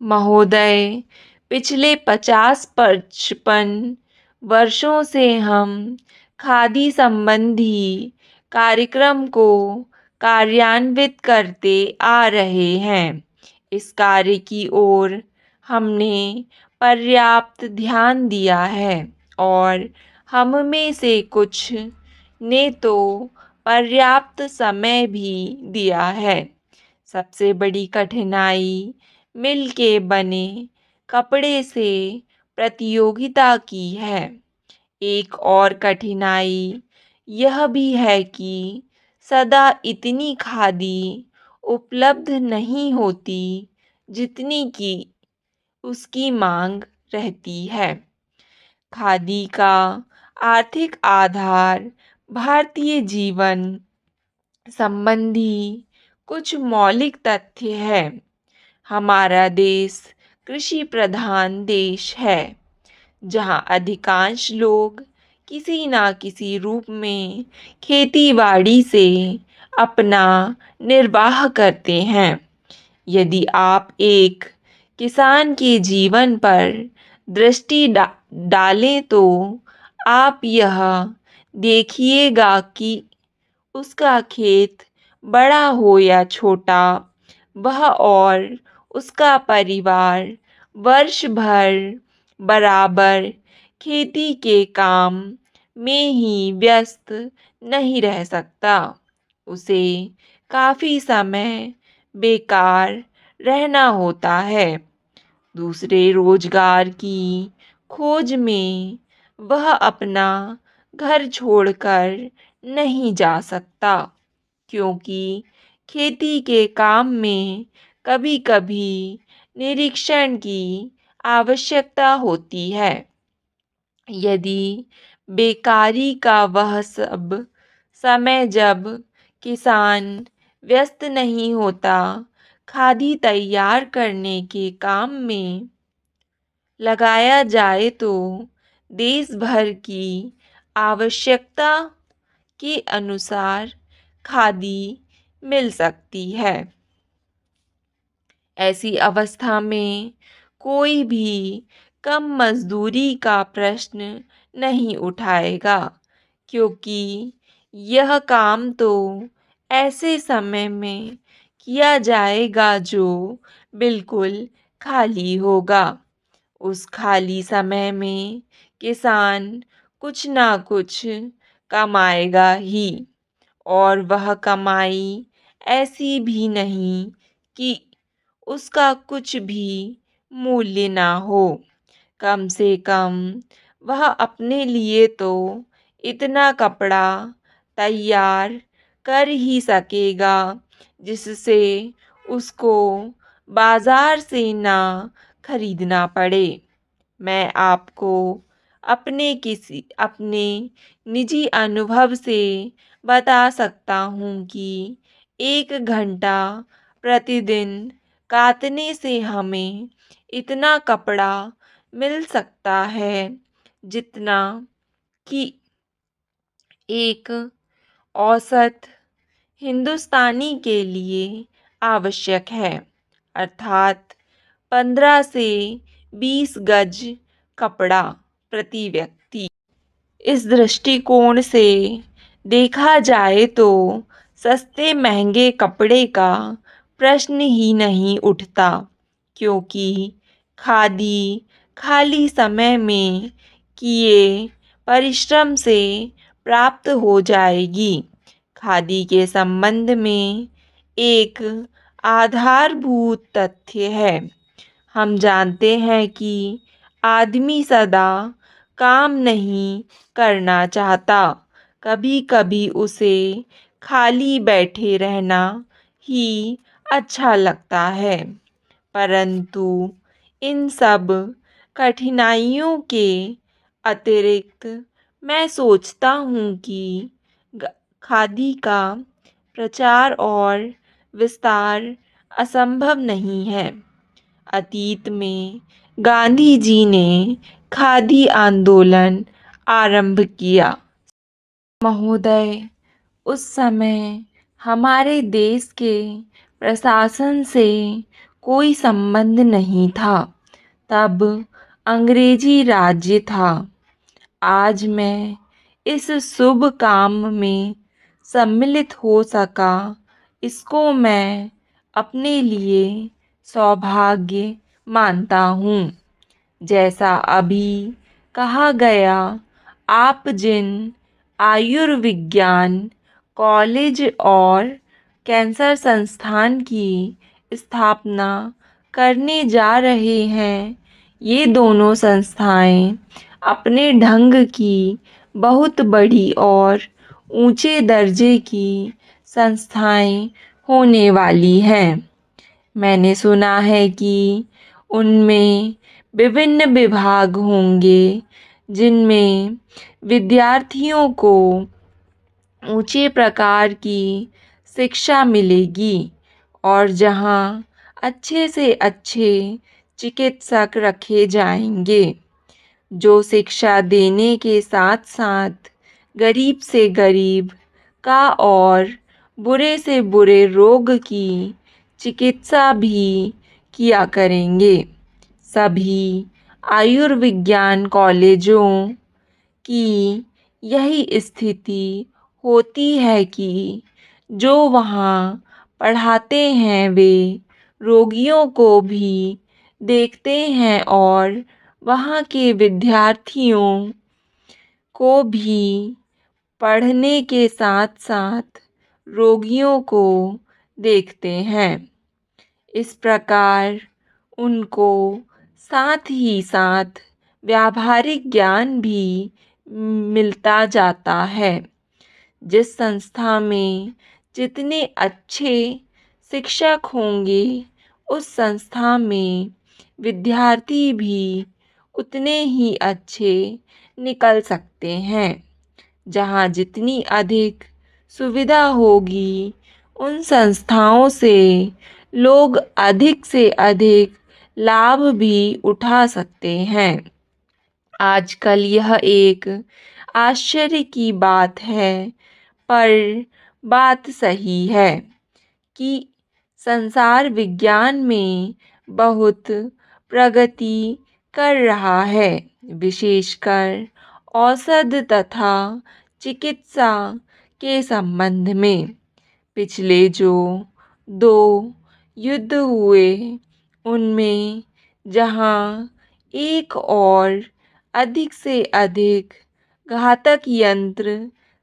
महोदय, पिछले 50-55 वर्षों से हम खादी संबंधी कार्यक्रम को कार्यान्वित करते आ रहे हैं। इस कार्य की ओर हमने पर्याप्त ध्यान दिया है और हम में से कुछ ने तो पर्याप्त समय भी दिया है। सबसे बड़ी कठिनाई मिल के बने कपड़े से प्रतियोगिता की है। एक और कठिनाई यह भी है कि सदा इतनी खादी उपलब्ध नहीं होती जितनी की उसकी मांग रहती है। खादी का आर्थिक आधार भारतीय जीवन संबंधी कुछ मौलिक तथ्य है। हमारा देश कृषि प्रधान देश है, जहाँ अधिकांश लोग किसी ना किसी रूप में खेती-बाड़ी से अपना निर्वाह करते हैं। यदि आप एक किसान के जीवन पर दृष्टि डालें तो आप यह देखिएगा कि उसका खेत बड़ा हो या छोटा, वह और उसका परिवार वर्ष भर बराबर खेती के काम में ही व्यस्त नहीं रह सकता। उसे काफ़ी समय बेकार रहना होता है। दूसरे रोजगार की खोज में वह अपना घर छोड़कर नहीं जा सकता, क्योंकि खेती के काम में कभी-कभी निरीक्षण की आवश्यकता होती है। यदि बेकारी का वह सब समय जब किसान व्यस्त नहीं होता खादी तैयार करने के काम में लगाया जाए तो देश भर की आवश्यकता के अनुसार खादी मिल सकती है। ऐसी अवस्था में कोई भी कम मजदूरी का प्रश्न नहीं उठाएगा, क्योंकि यह काम तो ऐसे समय में किया जाएगा जो बिल्कुल खाली होगा। उस खाली समय में किसान कुछ ना कुछ कमाएगा ही, और वह कमाई ऐसी भी नहीं कि उसका कुछ भी मूल्य ना हो। कम से कम वह अपने लिए तो इतना कपड़ा तैयार कर ही सकेगा जिससे उसको बाजार से ना खरीदना पड़े। मैं आपको अपने निजी अनुभव से बता सकता हूँ कि 1 घंटा प्रतिदिन काटने से हमें इतना कपड़ा मिल सकता है जितना कि एक औसत हिंदुस्तानी के लिए आवश्यक है, अर्थात 15 से 20 गज कपड़ा प्रति व्यक्ति। इस दृष्टिकोण से देखा जाए तो सस्ते महंगे कपड़े का प्रश्न ही नहीं उठता, क्योंकि खादी खाली समय में किए परिश्रम से प्राप्त हो जाएगी। खादी के संबंध में एक आधारभूत तथ्य है। हम जानते हैं कि आदमी सदा काम नहीं करना चाहता। कभी-कभी उसे खाली बैठे रहना ही अच्छा लगता है। परंतु इन सब कठिनाइयों के अतिरिक्त मैं सोचता हूँ कि खादी का प्रचार और विस्तार असंभव नहीं है। अतीत में गांधी जी ने खादी आंदोलन आरंभ किया। महोदय, उस समय हमारे देश के प्रशासन से कोई संबंध नहीं था। तब अंग्रेजी राज्य था। आज मैं इस शुभ काम में सम्मिलित हो सका, इसको मैं अपने लिए सौभाग्य मानता हूँ। जैसा अभी कहा गया, आप जिन आयुर्विज्ञान कॉलेज और कैंसर संस्थान की स्थापना करने जा रहे हैं, ये दोनों संस्थाएं अपने ढंग की बहुत बड़ी और ऊंचे दर्जे की संस्थाएं होने वाली हैं। मैंने सुना है कि उनमें विभिन्न विभाग होंगे जिनमें विद्यार्थियों को ऊंचे प्रकार की शिक्षा मिलेगी और जहां अच्छे से अच्छे चिकित्सक रखे जाएंगे, जो शिक्षा देने के साथ साथ गरीब से गरीब का और बुरे से बुरे रोग की चिकित्सा भी किया करेंगे। सभी आयुर्विज्ञान कॉलेजों की यही स्थिति होती है कि जो वहाँ पढ़ाते हैं वे रोगियों को भी देखते हैं और वहाँ के विद्यार्थियों को भी पढ़ने के साथ साथ रोगियों को देखते हैं। इस प्रकार उनको साथ ही साथ व्यावहारिक ज्ञान भी मिलता जाता है। जिस संस्था में जितने अच्छे शिक्षक होंगे, उस संस्था में विद्यार्थी भी उतने ही अच्छे निकल सकते हैं। जहाँ जितनी अधिक सुविधा होगी, उन संस्थाओं से लोग अधिक से अधिक लाभ भी उठा सकते हैं। आजकल यह एक आश्चर्य की बात है, पर बात सही है कि संसार विज्ञान में बहुत प्रगति कर रहा है, विशेषकर औषध तथा चिकित्सा के संबंध में। पिछले जो 2 युद्ध हुए, उनमें जहाँ एक और अधिक से अधिक घातक यंत्र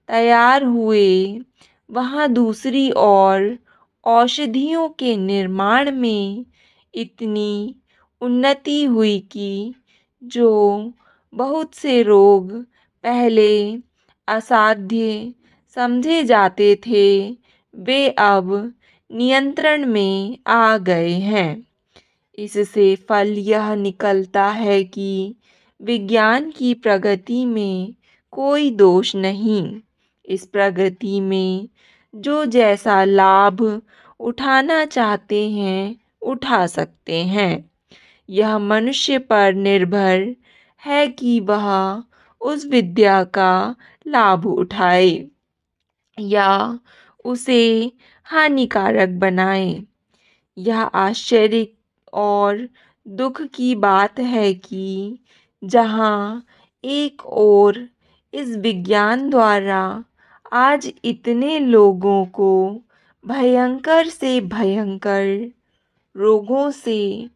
तैयार हुए, वहाँ दूसरी ओर औषधियों के निर्माण में इतनी उन्नति हुई कि जो बहुत से रोग पहले असाध्य समझे जाते थे, वे अब नियंत्रण में आ गए हैं। इससे फल यह निकलता है कि विज्ञान की प्रगति में कोई दोष नहीं। इस प्रगति में जो जैसा लाभ उठाना चाहते हैं, उठा सकते हैं। यह मनुष्य पर निर्भर है कि वह उस विद्या का लाभ उठाए या उसे हानिकारक बनाए। यह आश्चर्य और दुख की बात है कि जहाँ एक ओर इस विज्ञान द्वारा आज इतने लोगों को भयंकर से भयंकर रोगों से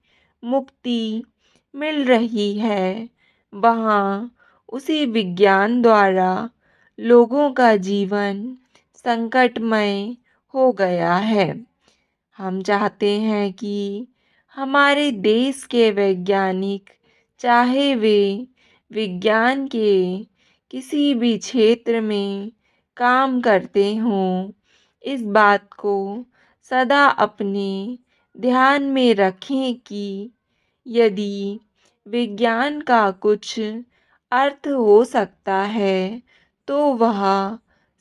मुक्ति मिल रही है, वहाँ उसी विज्ञान द्वारा लोगों का जीवन संकटमय हो गया है। हम चाहते हैं कि हमारे देश के वैज्ञानिक, चाहे वे विज्ञान के किसी भी क्षेत्र में काम करते हों, इस बात को सदा अपने ध्यान में रखें कि यदि विज्ञान का कुछ अर्थ हो सकता है, तो वह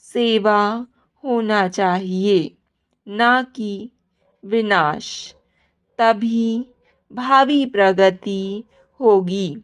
सेवा होना चाहिए, ना कि विनाश। तभी भावी प्रगति होगी।